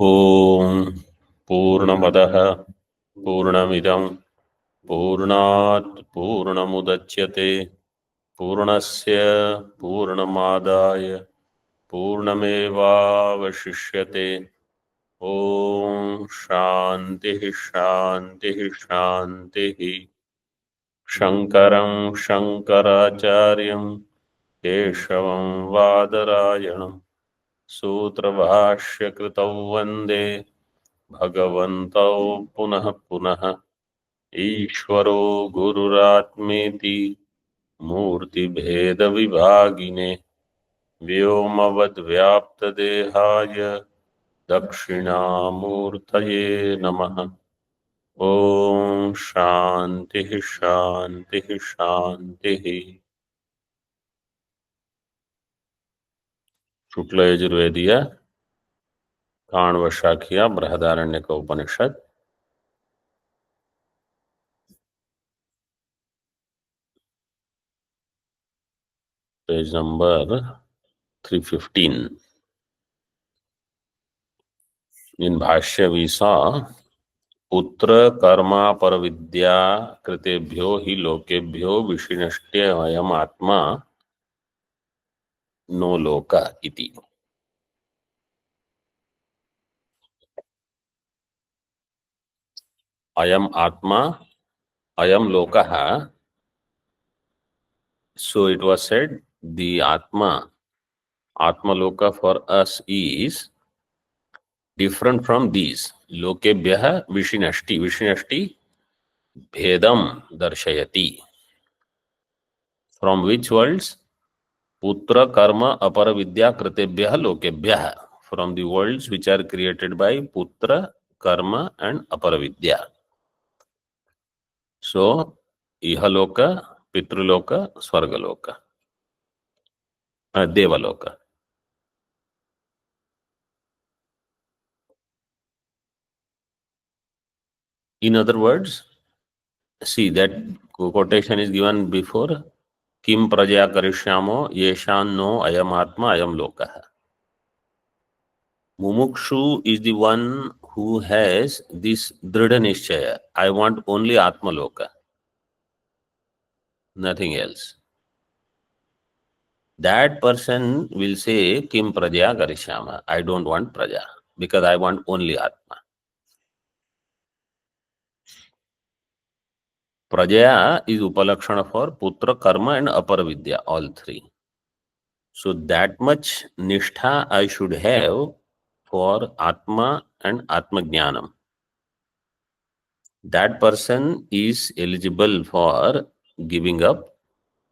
ओम पूर्णमदः पूर्णमिदं पूर्णात् पूर्णमुदच्यते पूर्णस्य पूर्णमादाय पूर्णमेवावशिष्यते। ओम शांतिः शांतिः शांतिः। शंकरं शंकराचार्यं केशवं वादरायणं सूत्रभाष्यकृतौ वन्दे भगवन्तौ पुनः पुनः। ईश्वरो गुरुरात्मेति मूर्तिभेदविभागिने व्योमवद्व्याप्तदेहाय दक्षिणामूर्तये नमः। ओम शांतिः शांतिः शांतिः। शुक्ल यजुर्वेदीय Kanva शाखिया Brihadaranyaka Upanishad page number 315. In भाष्य we saw पुत्र कर्मा पर विद्या कृतेभ्यो हि लोकेभ्यो विशिनष्ट्य अयम आत्मा नो लोक इति। अयम आत्मा अयम लोकः. So it was said the Atma Loka for us is different from these. Lokebhyah Vishinashti. Vishinashti Bhedam Darshayati. From which worlds? Putra Karma Apara Vidya Kritebhyah Lokebhyah. From the worlds which are created by Putra, Karma and Apara Vidya. So, Ihaloka, Pitruloka, Swargaloka, Devaloka. In other words, see that quotation is given before. Kim praja karishyamo yeshan no ayam atma ayam lokah. Mumukshu is the one who has this dridha nishchaya. I want only atma loka, nothing else. That person will say Kim praja karishyama. I don't want praja because I want only atma. Praja is upalakshana for putra, karma and aparavidya, all three. So that much nishtha I should have for Atma and Atma Jnanam. That person is eligible for giving up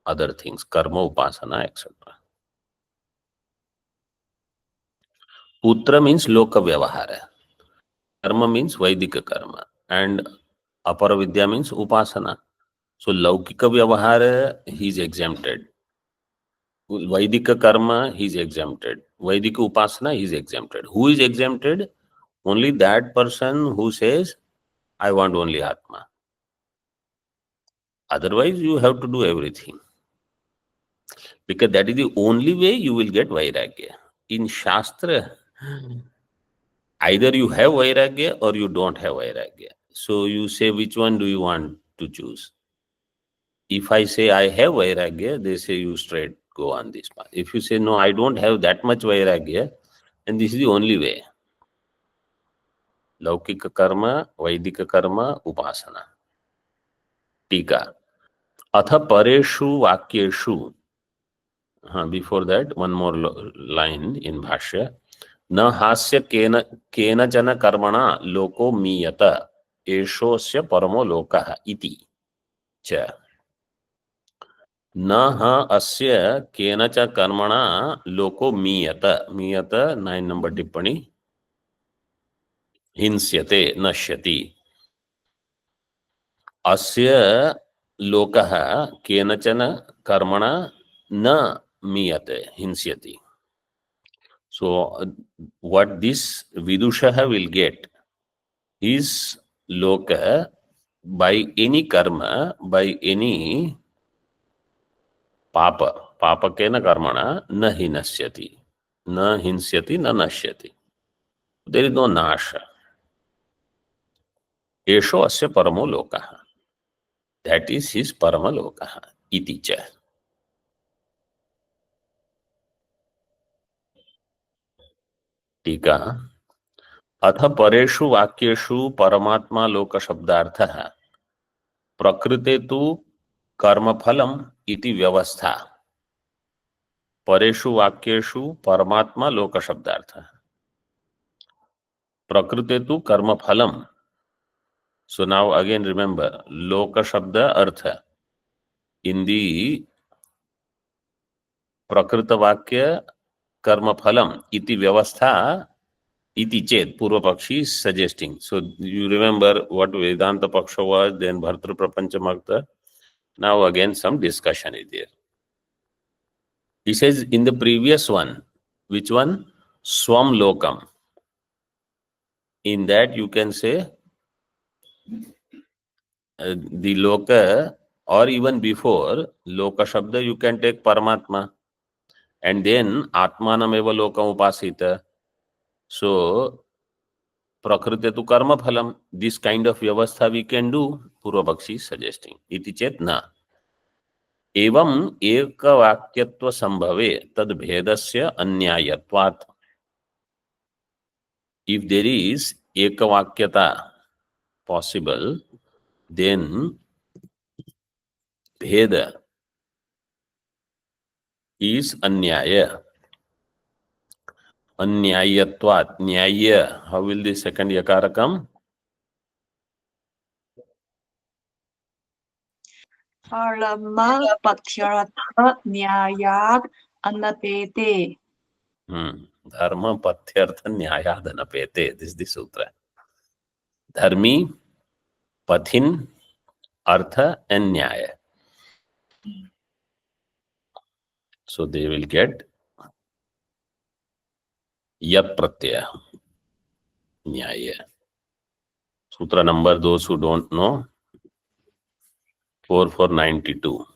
other things, karma, upasana, etc. Putra means loka vyavahara. Karma means Vaidika karma. And Aparavidya means upasana. So Laukika vyavahara, he is exempted. Vaidika karma, he is exempted. Vaidika upasana, he is exempted. Who is exempted? Only that person who says, I want only Atma. Otherwise, you have to do everything. Because that is the only way you will get Vairagya. In Shastra, either you have Vairagya or you don't have Vairagya. So you say, which one do you want to choose? If I say I have Vairagya, they say you straight go on this path. If you say, no, I don't have that much Vairagya, and this is the only way. Laukika karma, Vaidika karma, upasana. Tika. Atha pareshu vakyeshu. Before that, one more line in Bhashya. न हास्य केनचन कर्मणा लोको मीयत एषोऽस्य परमो लोकः इति च न अस्य केनच कर्मणा लोको मीयत. मीयत 9 नंबर टिप्पणी. हिंस्यते नश्यति. अस्य लोकः केनचन कर्मणा न मीयते हिंस्यति. So what this Vidushaha will get is loka by any karma, by any papa. Papa kena karmana na hinasyati. Na hinsyati na nashyati. There is no नाश. एषो अस्य परमो लोकः. दैट इज हिज परम लोकः इति च. टीका. अथ परेषु वाक्येषु परमात्मा लोक शब्दार्थः प्रकृते तु कर्मफलम इति व्यवस्था. परेषु वाक्येषु परमात्मा लोक शब्दार्थः प्रकृते तु कर्मफलम. So now again remember, loka shabda artha. In the prakrita vakya karma phalam iti vyavastha iti chet, Purva Pakshi is suggesting. So you remember what Vedanta Paksha was, then Bhartru Prapanchamakta. Now again some discussion is there. He says in the previous one, which one? Swam Lokam. In that you can say the loka, or even before loka shabda you can take Paramatma, and then Atmanam eva lokam upasita. So prakrite tu karma phalam. This kind of vyavastha we can do, Purva Pakshi is suggesting. Iti chet na. Evam ekavakyatva sambhave tad bhedasya anyayatvat. If there is ekavakyata possible, then bheda is anyaya. Anyayatvat. Nyaya. How will the second yakara come? Dharma nyayat anapete. Dharma patyartha nyayadhanapete. This is the sutra. Dharmi, pathin, artha and nyaya. So they will get yat pratyaya, nyaya. Sutra number, those who don't know, 4492.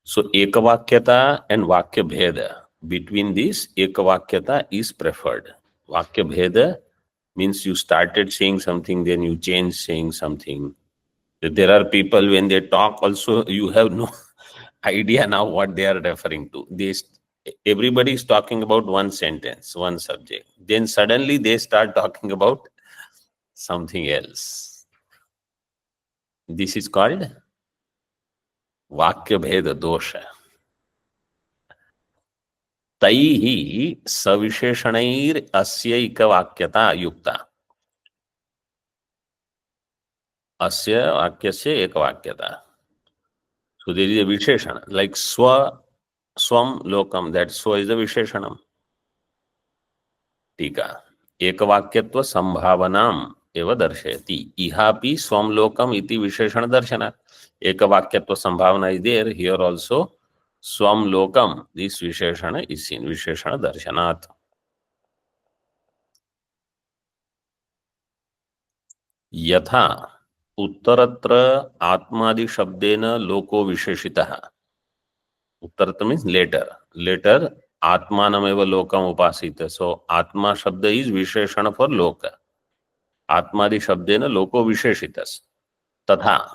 So ekavakyata and vakya bheda. Between these, ekavakyata is preferred. Vakya bheda means you started saying something, then you change saying something. There are people, when they talk also, you have no idea now what they are referring to. Everybody is talking about one sentence, one subject. Then suddenly they start talking about something else. This is called Vakya Bheda Dosha. Taihi savisheshanair asya ikavakyata yukta. Asya vakyasya ekavakyata. So there is a visheshana, like swam lokam, that swa is a visheshanam. टीका. एकवाक्यत्व संभावनाम एव दर्शयति. इहापि स्वम लोकम इति विशेषण दर्शनात्. एकवाक्यत्व संभावना is there. Here also swam lokam, this विशेषण is seen. विशेषण दर्शनात्. यथा उत्तरत्र आत्मादि शब्देन लोको विशेषितः. उत्तरत्र means later atmanam lokam upasita. So atma shabda is visheshana for loka. Atmadi shabdena loko visheshitas. Tatha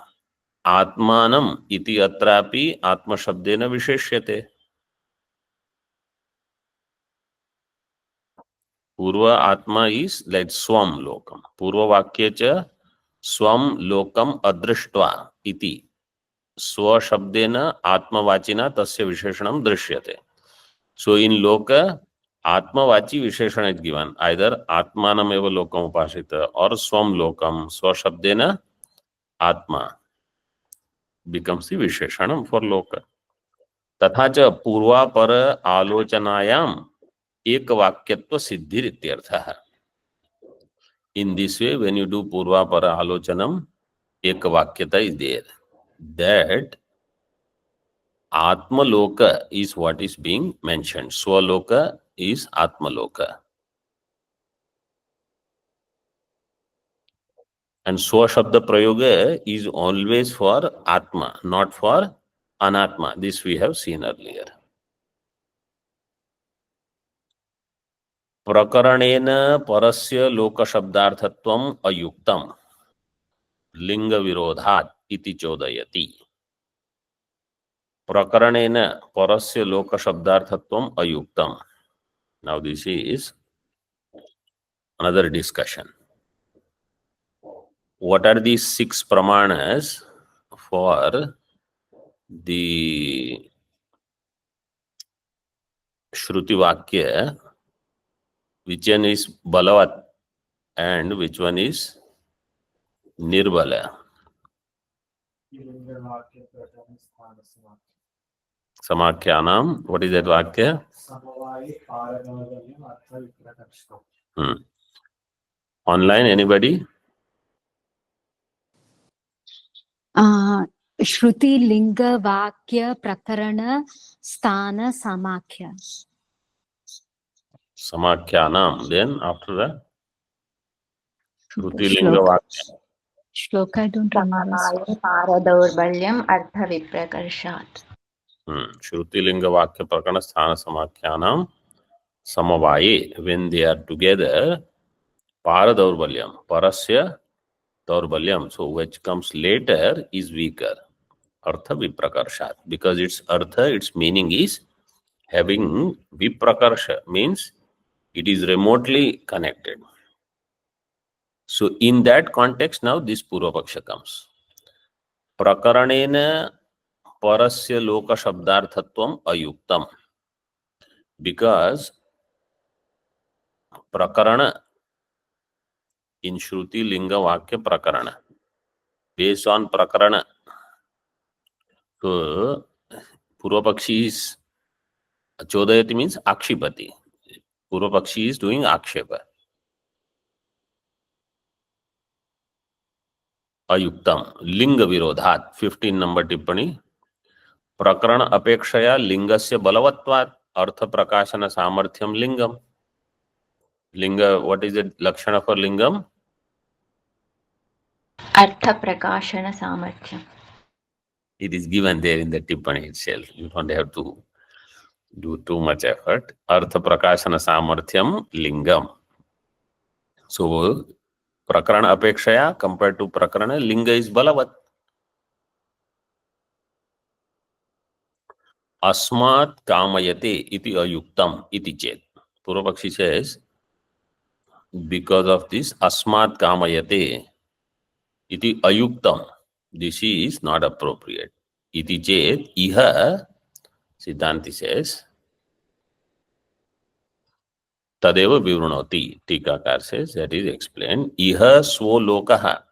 atmanam iti atrapi atma shabdena visheshyate. Purva atma is like swam lokam. Purva vakya cha swam lokam adrishtva iti. Swa shabdena atma vachina tasya visheshanam drishyate. So in loka, Atmavachi Visheshana is given. Either Atmanam eva lokam upasita or Swam lokam. Swa shabdena Atma becomes the Visheshanam for loka. Tatha cha purva para alocanayam ekavakyatva siddhir ityartha. In this way, when you do purva para alocanam, ekavakyata is there. That Atma loka is what is being mentioned. Swaloka is Atma loka. And Swa Shabda Prayoga is always for Atma, not for Anatma. This we have seen earlier. प्रकरणेन परस्य लोकशब्दार्थत्वम् अयुक्तम् लिंग विरोधात् इति चोदयति. प्रकरणेन परस्य लोकशब्दार्थत्वम् अयुक्तम्. Now this is another discussion. What are these 6 pramanas for the Shruti Vakya? Which one is Balavat and which one is Nirbala? Samakyanam. What is that Vakya? Online, anybody? Shruti Linga Vakya Prakarana Sthana Samakhya. Samakyanam. Then after that, Shruti Linga Vakya. Shloka, I don't remember. Paradaurbhalyam Artha Viprakarshāt. Shruti Linga Vakya Prakarana Sthana Samakyanam Samavaye. When they are together, Paradaurbhalyam, Parasya Daurbalyam, so which comes later is weaker. Artha Viprakarshat. Because its Artha, its meaning is having Viprakarsha, means it is remotely connected. So in that context, now this Purvapaksha comes. Prakaranena Parasya Loka Shabdarthatvam Ayuktam. Because Prakarana in Shruti Linga Vakya Prakarana, based on Prakarana, so Purvapakshi is Chodayati means Akshipati. Purvapakshi is doing Akshepa. Ayuktam. Linga Virodhat. 15 number Tippani. Prakarana Apekshaya Lingasya Balavatvat. Artha Prakashana Samarthyam Lingam. Linga, what is the Lakshana for Lingam? Artha Prakashana Samarthyam. It is given there in the Tippani itself. You don't have to do too much effort. Artha Prakashana Samarthyam Lingam. So, Prakarana Apekshaya compared to Prakarana, Linga is Balavat. Asmat Kamayate iti Ayuktam iti Chet. Purvapakshi says, because of this Asmat Kamayate iti Ayuktam, this is not appropriate. Iti Chet, Iha, Siddhanti says, Tadeva Vivrunoti, Tikakar says, that is explained, Iha Swolokaha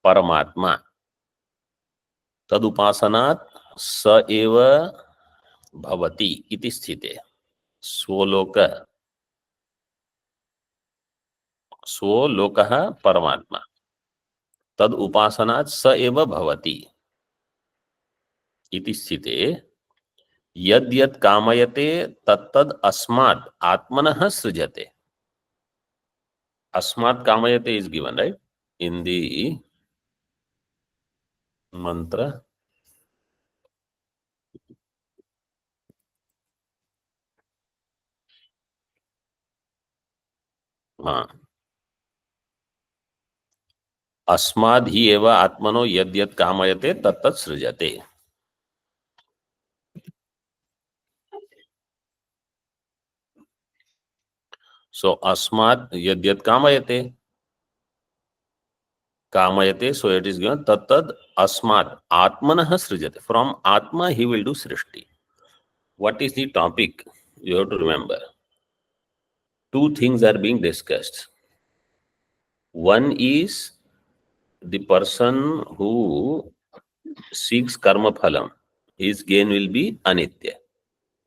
Paramatma Tadupasanat Sa Eva Bhavati iti Sthite. Swoloka Swolokaha Paramatma Tad Upasanat Sa Eva Bhavati iti Sthite. Yad yad kamayate tattad asmat atmanah srijate. Asmat kamayate is given, right? In the mantra. Asmad hi eva atmano yad yad kamayate tattad srijate. So asmad yad yad kamayate. Kamayate, so it is given tattad asmad atmanah srijate. From atma he will do srishti. What is the topic? You have to remember. 2 things are being discussed. One is the person who seeks karma phalam, his gain will be anitya.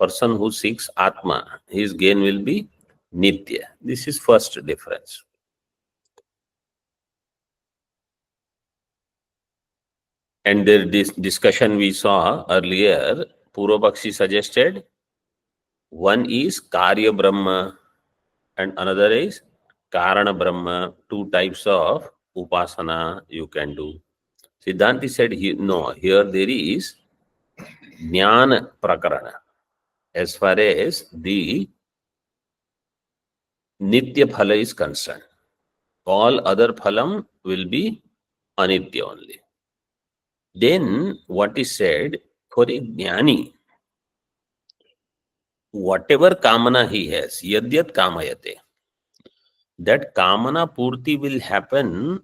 Person who seeks atma, his gain will be nitya. This is first difference. And this discussion we saw earlier, Purvapakshi suggested one is Karya Brahma and another is Karana Brahma. 2 types of upasana you can do. Siddhanti said, no, here there is Jnana Prakarana. As far as the nitya phala is concerned. All other phalam will be anitya only. Then what is said, for a jnani, whatever kamana he has, yadyat kamayate, that kamana purti will happen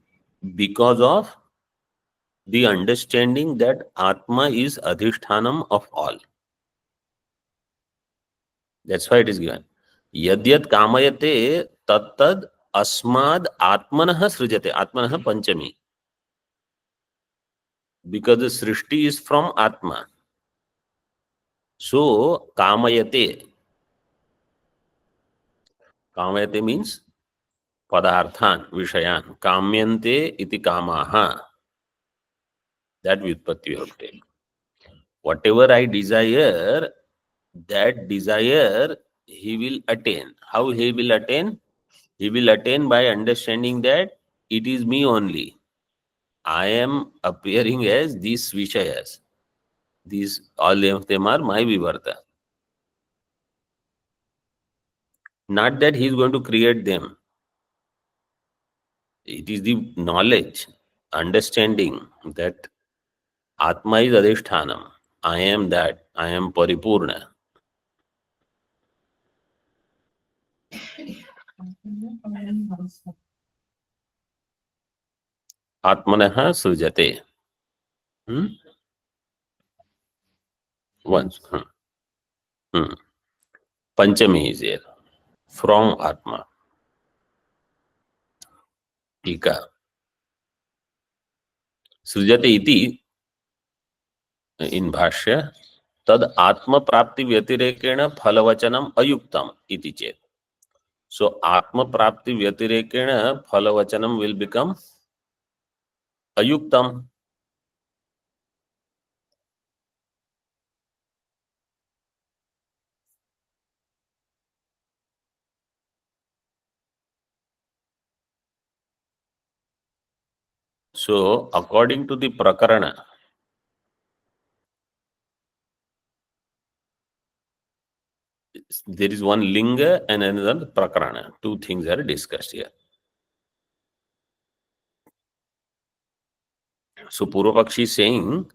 because of the understanding that Atma is adhishthanam of all. That's why it is given. Yadyat kamayate tattad asmad atmanah srijate. Atmanah panchami. Because the srishti is from Atma. So kamayate. Kamayate means padarthan, vishayan. Kamyante iti kamaha. That vyutpatti we have taken. Whatever I desire, that desire he will attain. How he will attain? He will attain by understanding that it is me only. I am appearing as these Vishayas. These, all of them are my Vivarta. Not that he is going to create them. It is the knowledge, understanding that Atma is Adhishthanam. I am that. I am Paripurna. Atmanaha srijate. Once. Panchami is there. From Atma. Tika. Srijate iti in Bhashya tad Atma Prapti Vyatirekena Phalavachanam Ayuktam iti chet. So Atma Prapti Vyatirekena Phalavachanam will become Ayuktam. So according to the Prakarana, there is one Linga and another Prakarana. Two things are discussed here. So Purvapakshi is saying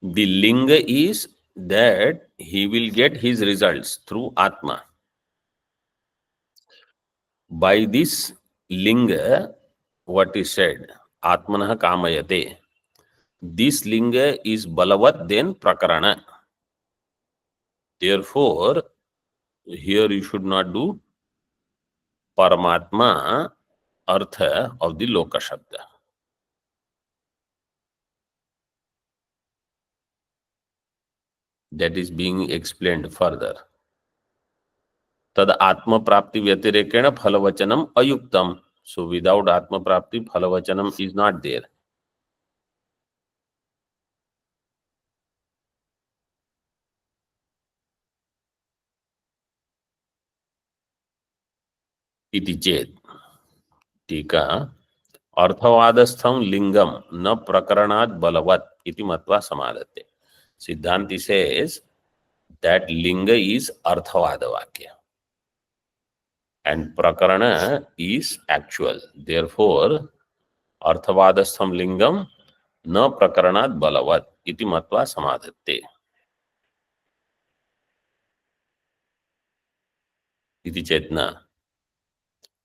the Linga is that he will get his results through Atma. By this Linga, what is said, Atmanah Kamayate, this Linga is Balavat then Prakarana. Therefore, here you should not do Paramatma Artha of the Loka Shabda. That is being explained further. Tad Atma Prapti Vyatirekena Phalavachanam Ayuktam. So without Atma Prapti, Phalavachanam is not there. Iti chet. Tika. Arthavadastham lingam na prakaranat balavat iti matva samadhate. Siddhanti says that linga is arthavada vakya and prakarana is actual. Therefore, arthavadastham lingam na prakaranat balavat iti matva samadhate. Iti chetna.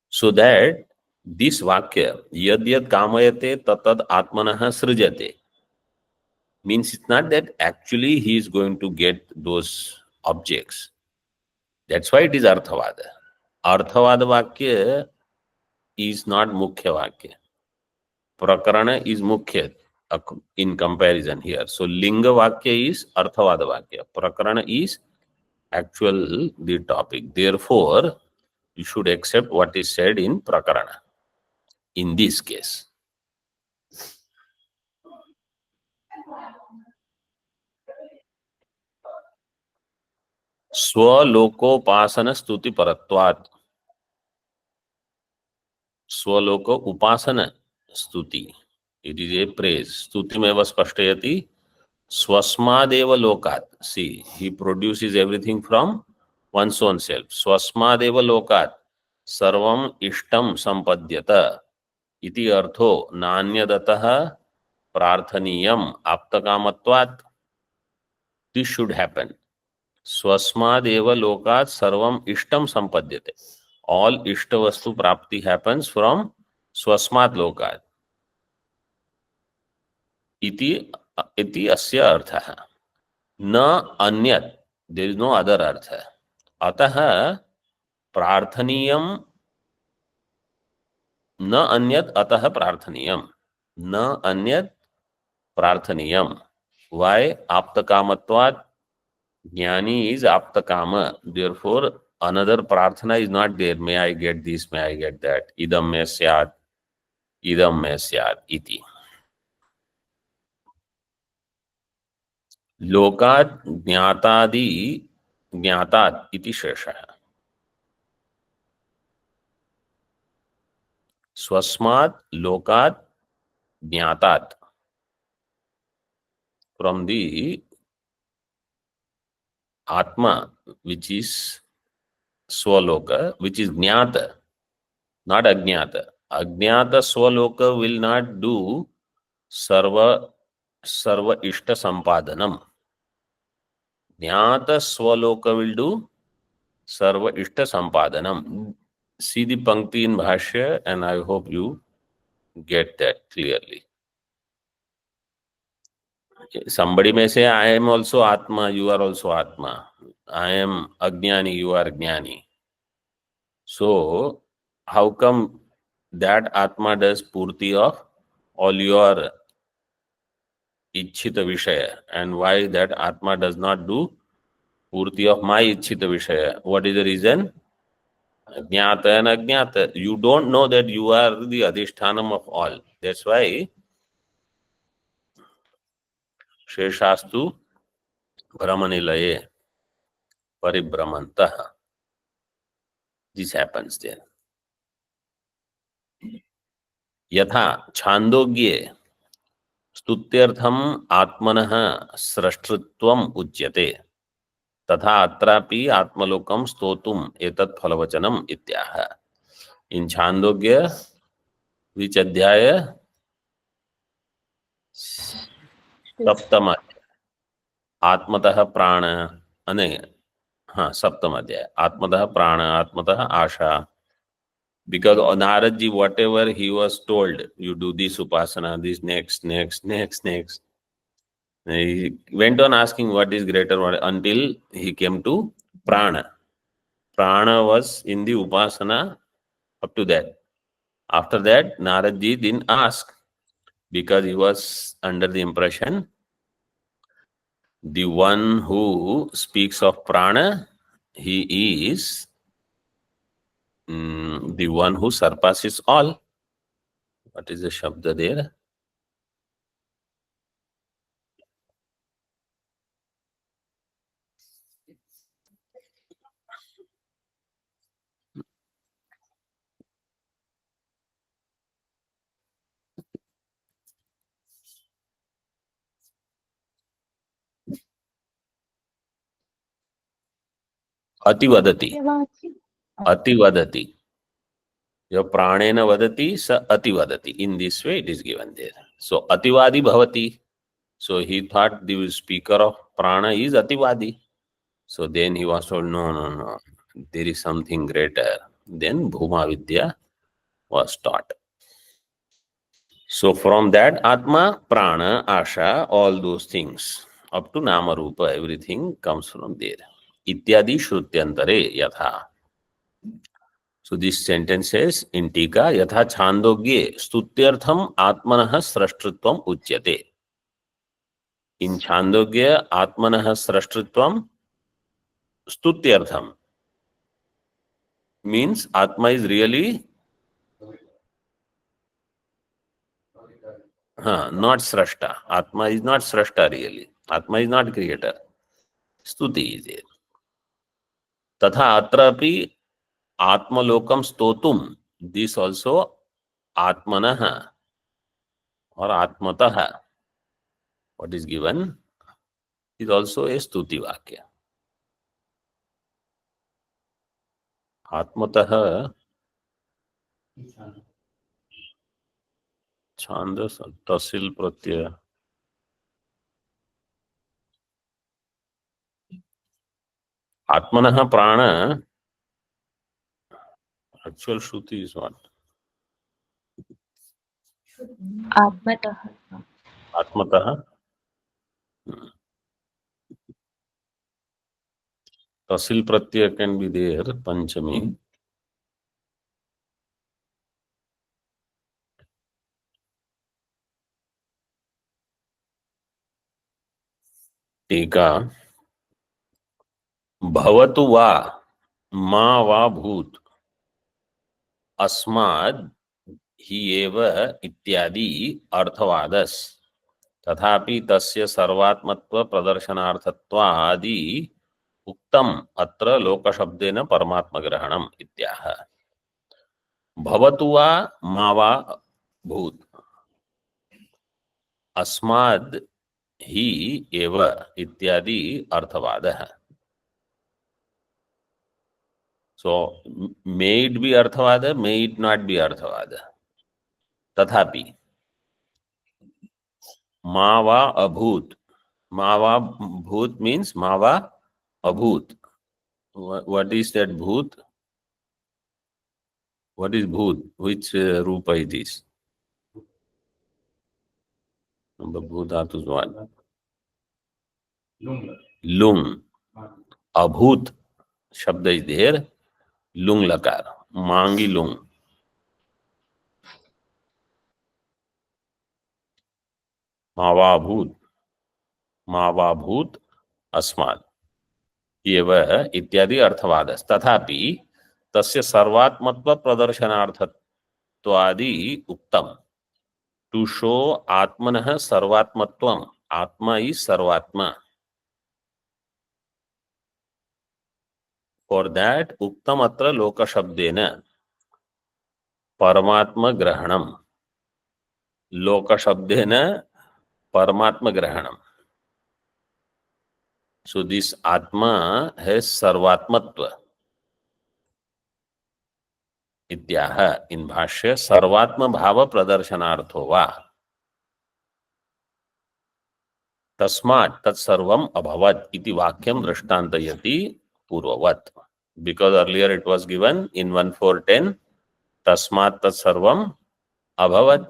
So that this vakya, yad yad kamayate tatad atmanah srijate, means it's not that actually he is going to get those objects. That's why it is Arthavada. Arthavada Vakya is not Mukhya Vakya. Prakarana is Mukhya in comparison here. So Linga Vakya is Arthavada Vakya. Prakarana is actual the topic. Therefore, you should accept what is said in Prakarana in this case. Swalokopasana stuti paratvat. Swaloko upasana stuti. It is a praise. Stuti meva spashtayati swasmadeva lokat. See, he produces everything from one's own self. Swasmadeva lokat. सर्वम इष्टम संपद्यत इति अर्थो नान्यदतः प्रार्थनीयम आप्तकामत्वात्. This should happen. स्वस्मादेव लोकात् सर्वम इष्टम संपद्यते. ऑल इष्ट वस्तु प्राप्ति हैपन्स फ्रॉम स्वस्मात् लोकात्. इति इति अस्य अर्थः. न अन्यत्. देयर इज नो अदर अर्थ. अतः प्रार्थनीयम. न अन्यत् अतः प्रार्थनीयम. न अन्यत् प्रार्थनीयम. वाय? आप्तकामत्वात्. ज्ञानी इज आप्तकाम. देयरफॉर another प्रार्थना is not there. May I get this, may I get that. Idam me syat, idam me syat iti. लोकात् ज्ञातादि ज्ञातात् इति शेषः. स्वस्मात् लोकात् ज्ञातात्. From the Atma, which is Swaloka, which is Jnata, not Ajnata. Ajnata Swaloka will not do Sarva Ishta Sampadanam. Jnata Swaloka will do Sarva Ishta Sampadanam. See the Pankti in Bhashya, and I hope you get that clearly. Somebody may say, I am also Atma, you are also Atma. I am Ajnani, you are Jnani. So, how come that Atma does Purti of all your Ichchita Vishaya, and why that Atma does not do Purti of my Ichchita Vishaya? What is the reason? Jnata and Ajnata. You don't know that you are the Adhishthanam of all. That's why Sheshastu Brahmanilaye Paribramantah. This happens there. यथा छांदोग्ये स्तुत्यर्थम आत्मनः सृष्टृत्वम उच्यते तथा अत्रापि आत्मलोकम स्तोतुम एतत् फलवचनम इत्याह. इन छांदोग्य विच अध्याय? सप्तम. आत्मतः प्राण अने हाँ सप्तम अध्याय. आत्मतः प्राण, आत्मतः आशा. Because Narad ji, whatever he was told, you do this upasana, this next. He went on asking what is greater until he came to prana. Prana was in the upasana up to that. After that, Narad ji didn't ask because he was under the impression the one who speaks of prana, he is the one who surpasses all. What is the shabda there? Ativadati. Ativadati. Your pranena vadati, sa ativadati. In this way it is given there. So ativadi bhavati. So he thought the speaker of prana is ativadi. So then he was told, no. There is something greater. Then Bhuma Vidya was taught. So from that Atma, Prana, Asha, all those things, up to Nama Rupa, everything comes from there. Ityadi Shrutyantare Yatha. So this sentence says in Tika, Yatha Chandogye Stutyartham Atmanah Srashtritvam Uchyate. In Chandogya, Atmanah Srashtritvam Stutyartham means Atma is really not Srashta. Atma is not Srashta really. Atma is not creator. Stuti is there. Tatha atrapi Atmalokam stotum. This also Atmanaha or Atmataha. What is given is also a Stuti Vakya. Atmataha छांदस तहसील प्रत्यय आत्मनः प्राण actual shruti is what आत्मतः आत्मतः tehsil Pratyaya can be there पंचमी टीका भवतु वा मा वा भूत अस्माद् हि एव इत्यादि अर्थवादस तथापि तस्य सर्वात्मत्व प्रदर्शनार्थत्वादि उक्तम अत्र लोकशब्देन परमात्मग्रहणम् इत्याह भवतु वा मा वा भूत अस्माद् हि एव इत्यादि अर्थवादः So, may it be arthavada, may it not be arthavada. Tathapi, mava abhut. Mava bhut means mava abhut. What is that bhut? What is bhut? Which rupa it is? Number bhut dhatu is what? Lung. Abhut shabda is there. Lung lakar. Mangi lung. Mava bhut अस्मात् एव इत्यादि अर्थवादः तथापि तस्य सर्वात्मत्व प्रदर्शनार्थत्वादि उक्तम to show आत्मनः सर्वात्मत्वम आत्मा is सर्वात्मा for that उक्तम अत्र लोक शब्देन परमात्म ग्रहणम लोक शब्देन परमात्म ग्रहणम So this Atma has Sarvatmatva. Ityaha in Bhashya Sarvatma Bhava Pradarsanartho va. Tasmat Tat Sarvam Abhavat iti Vakyam Drashtantayati Purvavat. Because earlier it was given in 1.4.10 Tasmat Tat Sarvam Abhavat.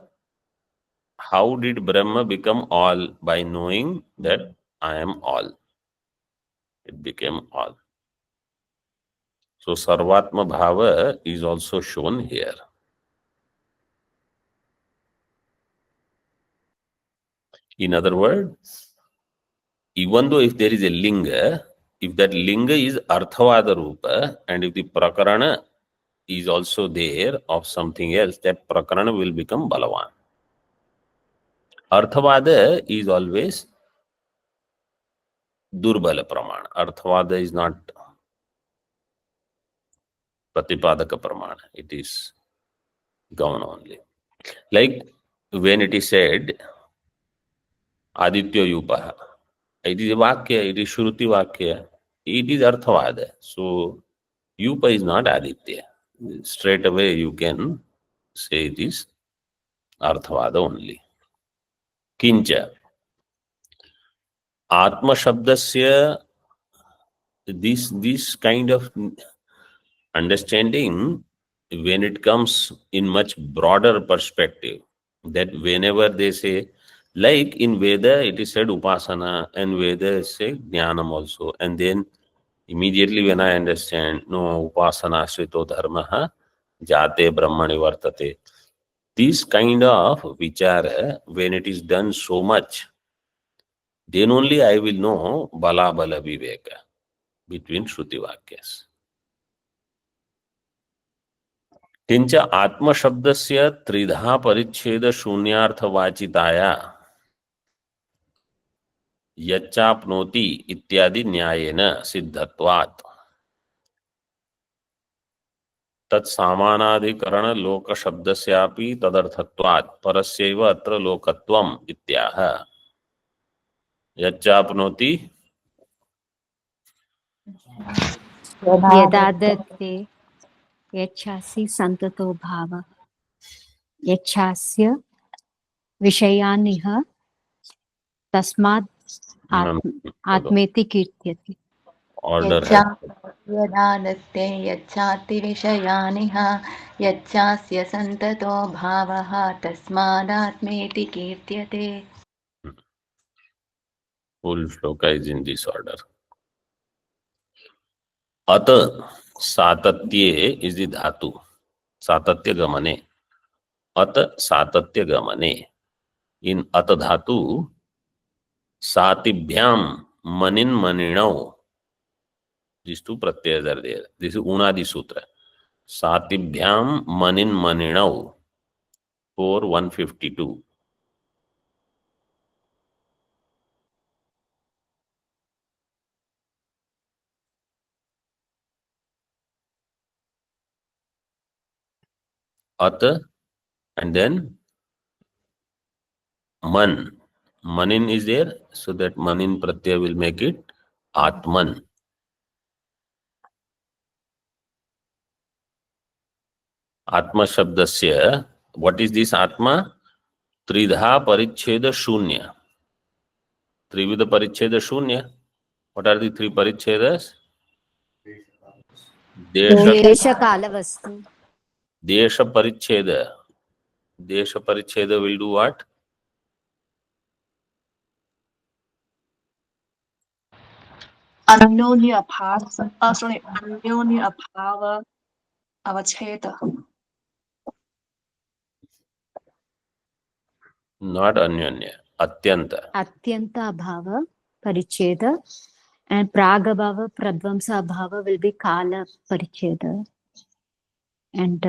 How did Brahma become all? By knowing that I am all. It became all. So Sarvatma Bhava is also shown here. In other words, even though if there is a linga, if that linga is Arthavada Rupa and if the Prakarana is also there of something else, that Prakarana will become Balavan. Arthavada is always Durbala Pramana. Arthavada is not Pratipadaka Pramana. It is gone only. Like when it is said, Aditya Yupaha. It is a Vakya, it is Shruti Vakya. It is Arthavada. So Yupa is not Aditya. Straight away you can say it is Arthavada only. Kincha. Atma Shabdasya, this kind of understanding, when it comes in much broader perspective, that whenever they say, like in Veda, it is said Upasana, and Veda is said Jnanam also. And then immediately when I understand, no, Upasana Shrito Dharmaha, Jate Brahmani Vartate. This kind of vichara, when it is done so much, then only I will know Bala Bala Viveka between Shruti Vakyas. किंच आत्म शब्दस्य त्रिधा परिच्छेद शून्यार्थ वाचिताया यच्चाप्नोति इत्यादि न्यायेन सिद्धत्वात् तत्सामानाधिकरण लोक शब्दस्यापि तदर्थत्वात् परस्यैव अत्र लोकत्वम् इत्याह यच्चाप्नोति यदादत्ते यच्छासि संततो भाव यच्छास्य विषयानिह तस्मात् आत्मेति कीर्त्यति. Order has यच्चाप्यदानस्ते यच्चाति विषयानिह यच्चास्य सन्ततो भावः तस्मादात्मेति कीर्त्यते. full shloka is in this order. At satatye is the dhatu. Satatya gamane. At satatya gamane. In at dhatu, satibhyam manin maninau. These two pratyayas are there. This is Unadi Sutra. Satibhyam manin maninau. 4:152. At and then man. Manin is there, so that manin pratyaya will make it Atman. Atma Shabdasya. What is this Atma? Tridha Paricheda Shunya. Trividha Paricheda Shunya. What are the three Parichedas? देश काल वस्तु. Desha Paricheda. Desha Paricheda will do what? अन्योन्य अभाव अन्योन्य अभाव अवच्छेद. Not Anyanya. Atyanta. Atyanta abhava paricheda, and pragabhava pradvamsa abhava will be kala paricheda, and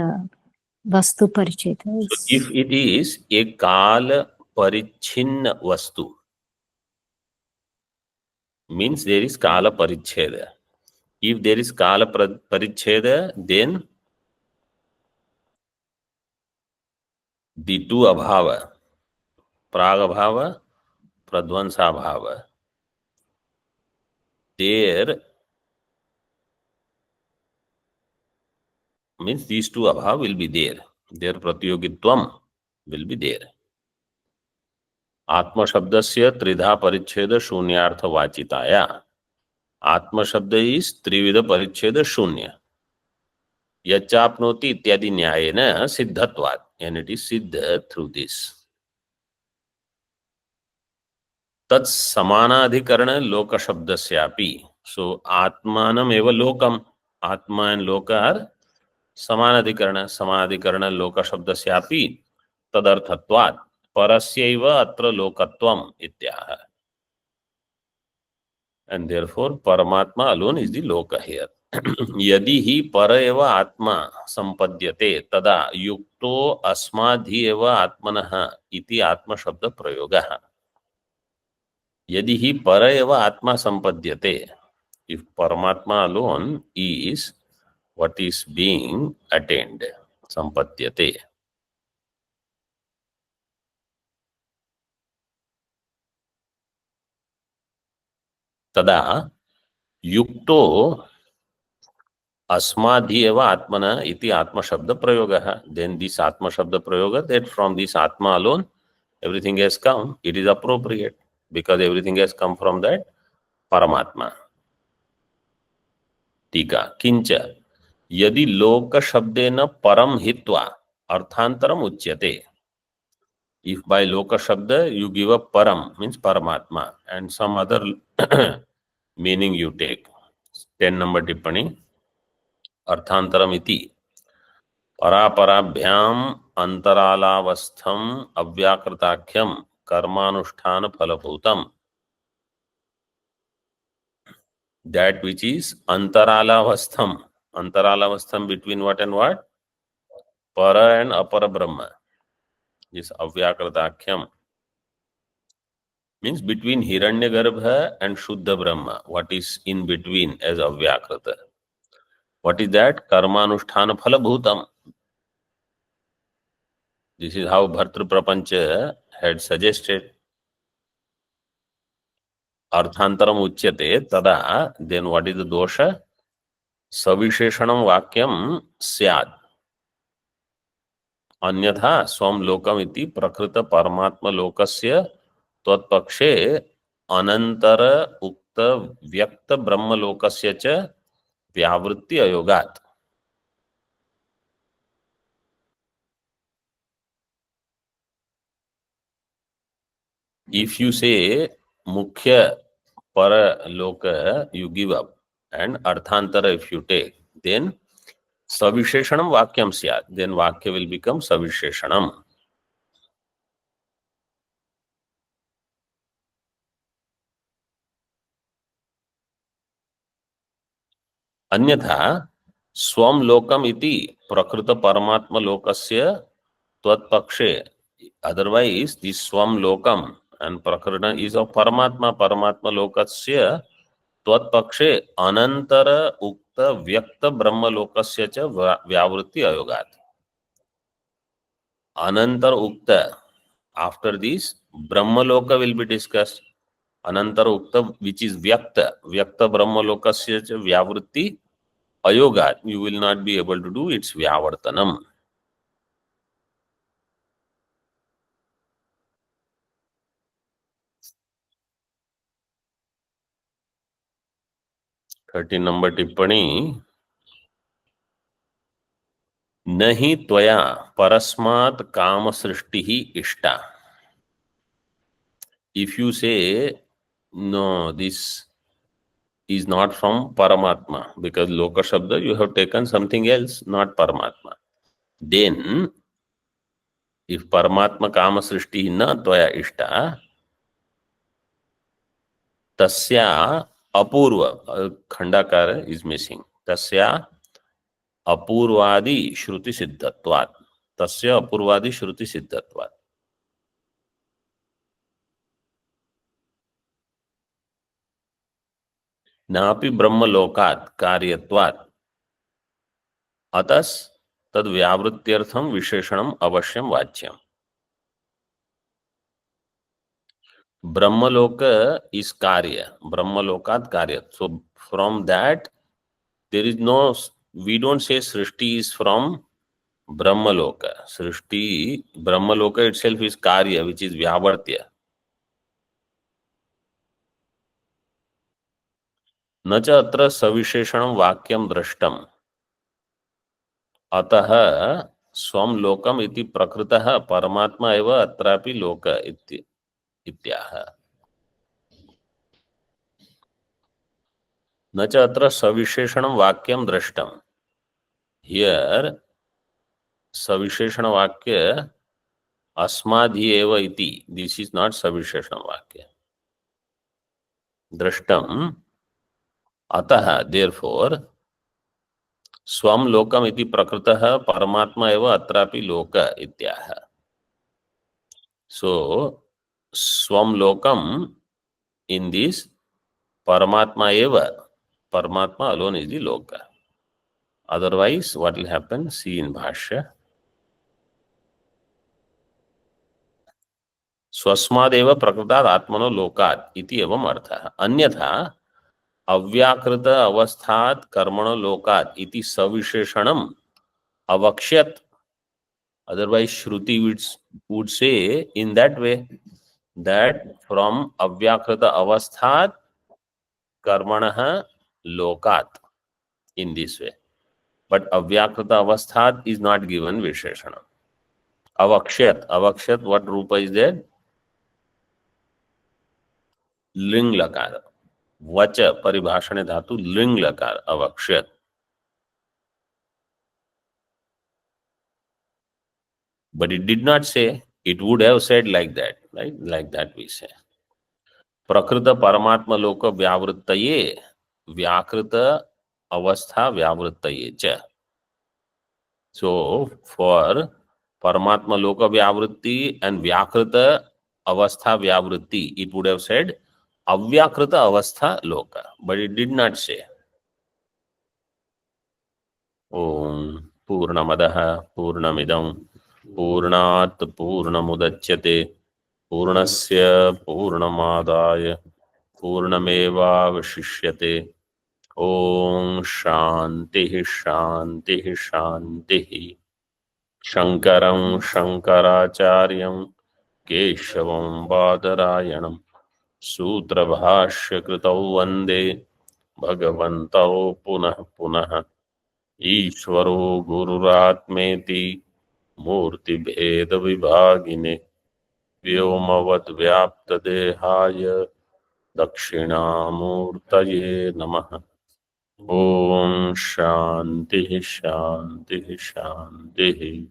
vastu paricheda So is if it is a Kala Parichinna Vastu, means there is Kala Paricheda. If there is Kala Paricheda, then the two Abhava, Pragabhava, Pradvansa Bhava, there means these two Abhava will be there. Their Pratyogitvam will be there. Atma Shabdasya Tridha Paricheda Shunyartha Vachitaya. Atma Shabda is Trividha Paricheda Shunya. Yachapnoti ityadi nyayena siddhatvat, and it is siddha through this. Tat samanadhikarana loka shabdasyapi. So atmanam eva lokam. Atma and loka are samanadhikarana. Samanadhikarana loka shabdasyapi tadarthatvat. Parasyaiva atra lokatvam ityaha. And therefore Paramatma alone is the loka here. यदि ही पर एव आत्मा संपद्यते तदा युक्तो अस्माधि एव आत्मनः इति आत्म शब्द प्रयोगः. यदि ही पर एव आत्मा संपद्यते, if Paramatma alone is what is being attained, संपद्यते. तदा युक्तो अस्माधि एव आत्मना इति आत्मा शब्द प्रयोगः. Then this आत्मा शब्द प्रयोग, that from this आत्मा alone everything has come, it is appropriate because everything has come from that Paramatma. टीका किंच यदि लोक शब्देन परम हित्वा अर्थांतरम उच्यते. If by loka shabda you give a param, means Paramatma, and some other meaning you take. 10 number tippani. अर्थांतरम इति परापराभ्याम अंतरालावस्थम अव्याकृताख्यम कर्मानुष्ठान फलभूतम. That which is antaralavastham. Antaralavastham between what and what? Para and apara Brahma. This avyakritakhyam means between Hiranyagarbha and Shuddha Brahma. What is in between as avyakrita? What is that? Karmanusthana phalabhutam. This is how Bhartru Prapancha had suggested. Arthantaram uchyate tada. Then what is the dosha? Savisheshanam vakyam syad. अन्यथा स्वम लोकम इति प्रकृत परमात्म लोकस्य त्वत्पक्षे अनंतर उक्त व्यक्त ब्रह्म लोकस्य च व्यावृत्ति अयोगात्. If you say mukhya paraloka, you give up, and arthantara if you take, then savisheshanam vakyam syat. Then vakya will become savisheshanam. Anyatha swam lokam iti prakrita paramatma lokasya tvatpakshe. Otherwise, this swam lokam and prakrita is of paramatma. Paramatma lokasya त्वत्पक्षे अनंतर उक्त व्यक्त ब्रह्म लोकस्य च व्यावृत्ति अयोगात्. Anantar Ukta. After this, Brahmaloka will be discussed. Anantar Ukta, which is Vyakta. Vyakta Brahmalokasya Vyavritti Ayoga. You will not be able to do its Vyavartanam. Thirteen number टिप्पणी. नहि त्वया परस्मात् काम सृष्टि ही इष्टा. If you say no, this is not from Paramatma, because Loka Shabda you have taken something else, not Paramatma. Then, if Paramatma Kama Srishti na Tvaya Ishta, Tasya Apurva, Khandakara is missing. Tasya Apurvadi Shruti Siddhatvat. Tasya Apurvadi Shruti Siddhatvat. नापि ब्रह्म लोकात् कार्यत्वात् अतस तद व्यावृत्त्यर्थम विशेषणम अवश्यम वाच्यम. Brahmaloka is Karya. Brahmalokat Karya. So from that, there is no, we don't say Srishti is from Brahmaloka. Srishti, Brahmaloka itself is Karya, which is Vyavartya. न च अत्र सविशेषणं वाक्यं दृष्टम्. अतः स्वं लोकम इति प्रकृतः परमात्मा एव अत्रापि लोक इत्याह. न च अत्र सविशेषणं वाक्यं दृष्टम्. Here सविशेषण वाक्य अस्मादि एव इति. This is not सविशेषण वाक्य. दृष्टम्. अतः therefore स्वम लोकम इति प्रकृतः परमात्मा एव अत्रापि लोक इत्याह. So स्वम Lokam in this Paramatma eva. Paramatma alone is the loka. Otherwise, what will happen? See in Bhashya. स्वस्मादेव प्रकृतात् आत्मनो लोकात् इति एवं अर्थः. अन्यथा अव्याकृत अवस्थात् कर्मणो लोकात् इति सविशेषणम् अवक्ष्यत्. Otherwise, Shruti would say in that way that from avyakrita avasthat karmanah lokat, in this way. But avyakrita avasthat is not given visheshana. Avakshyat. Avakshyat, what rupa is there? Ling lakar. Vacha paribhashane dhatu ling lakar. Avakshyat. But it did not say. It would have said like that, right? Like that we say. Prakrita paramatma loka vyavrittaye vyakrita avastha vyavrittaye cha. So for Paramatma Loka Vyavritti and Vyakrita Avastha Vyavritti, it would have said Avyakrita Avastha Loka, but it did not say. Om Purnamadaha Purnamidam Purnat Purnamudachyate Purnasya Purnamadaya Purnameva Vashishyate. Om Shanti Shanti Shanti. शंकरं शंकराचार्यं केशवं बादरायणं सूत्रभाष्यकृतौ वन्दे भगवन्तौ पुनः पुनः। ईश्वरो गुरुरात्मेति मूर्तिभेदविभागिने व्योमवद्व्याप्तदेहाय दक्षिणामूर्तये नमः। ओम शांति शांति शांति।